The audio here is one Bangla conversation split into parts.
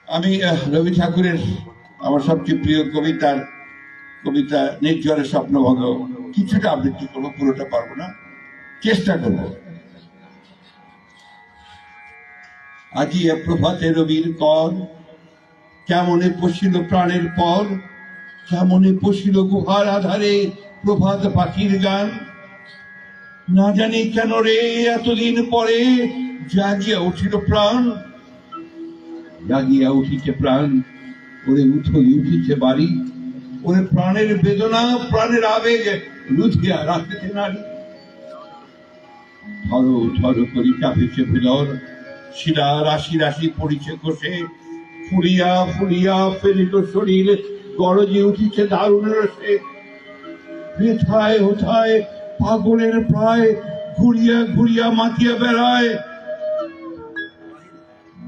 আমি রবি ঠাকুরের আমার সবচেয়ে প্রিয় কবিতা নির্ঝরের স্বপ্নভঙ্গ কিছুটা আবৃত্তি করবো, পুরোটা পারবো না, চেষ্টা করব। আজি প্রভাতে রবির কর, কেমনে পশিল প্রাণের পর, কেমনে পশিল গুহার আধারে প্রভাত পাখির গান। না জানি কেন রে এতদিন পরে জাগিয়া উঠিল প্রাণ, জাগিয়া উঠিছে প্রাণ, ওরে উঠলি উঠিছে বাড়ি, ওরে প্রাণের বেদনা প্রাণের আবেগ লুধিয়া রাখিতে নারী। ধরো ধরো করি কাঁপিছে ভুলর, শিরা রাশি রাশি পড়িছে কোষে, ফুলিয়া ফুলিয়া ফেলিল শরীর, গরজে উঠিছে দারুণ রসে। হেথায় হোথায় পাগলের প্রায়, ঘুরিয়া ঘুরিয়া মাতিয়া বেড়ায়,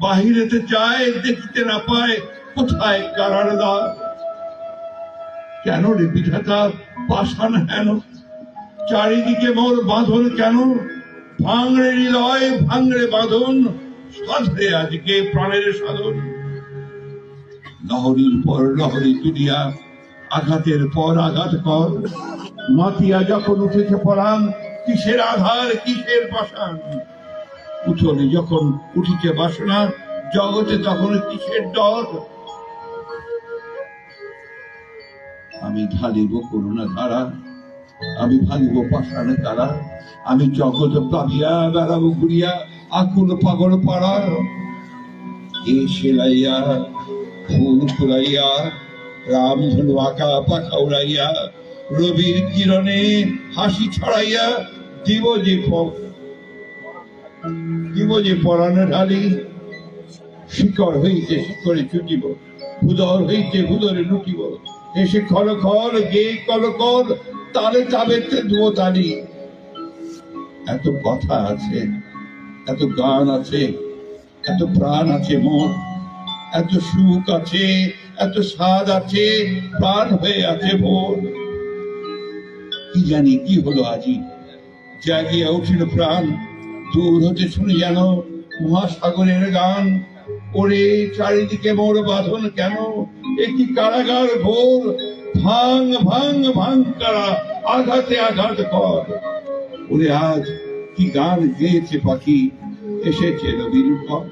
বাহিরেতে যায় দেখিতে না পায় কোথায় কারার দ্বার। কেন রে বিধাতা পাষাণ হেন, চারিদিকে মোর বাঁধন কেন, ভাঙড়ে হৃদয় ভাঙড়ে বাঁধন, সাধরে আজকে প্রাণের সাধন। লহরীর পর লহরী তুলিয়া আঘাতের পর আঘাত কর, মাতিয়া যখন উঠেছে পরাণ, কিসের আধার কিসের পাষাণ। উঠলে যখন উঠিছে বাসনা, জগতে তখন কিসের ডর। আমি ঢালিব করুণা ধারা, আমি ভাঙিব পাষাণ তারা, আমি জগৎ প্লাবিয়া বেড়াবো ঘুরিয়া আকুল পাগল পাড়া। এ সেলাইয়া ফুল ফুলাইয়া, রামধনু আঁকা পাখা উড়াইয়া, রবির কিরণে হাসি ছড়াইয়া, দিব যে পরাণ ঢালি। শিকড় হইতে শিকড়ে ছুটিব, ভুদর হইতে ভুদরে লুটিব, এসে খল খল গে কল কল, তালে তাবেতে দুয়ো তালি। এত কথা আছে, এত গান আছে, এত প্রাণ আছে মোর, এত সুখ আছে, এত স্বাদ আছে, প্রাণ হয়ে আছে ভোর। কি জানি কি হলো আজি, জাগিয়া উঠিল প্রাণ, দূর হতে শুনি যেন মহাসাগরের গান। ওরে চারিদিকে মোর বাঁধন কেন, একটি কারাগার ঘোর, ভাঙ ভাঙ ভাঙ কারা, আঘাতে আঘাত কর। ওরে আজ কি গান গেয়েছে পাখি, এসেছে রবির পর।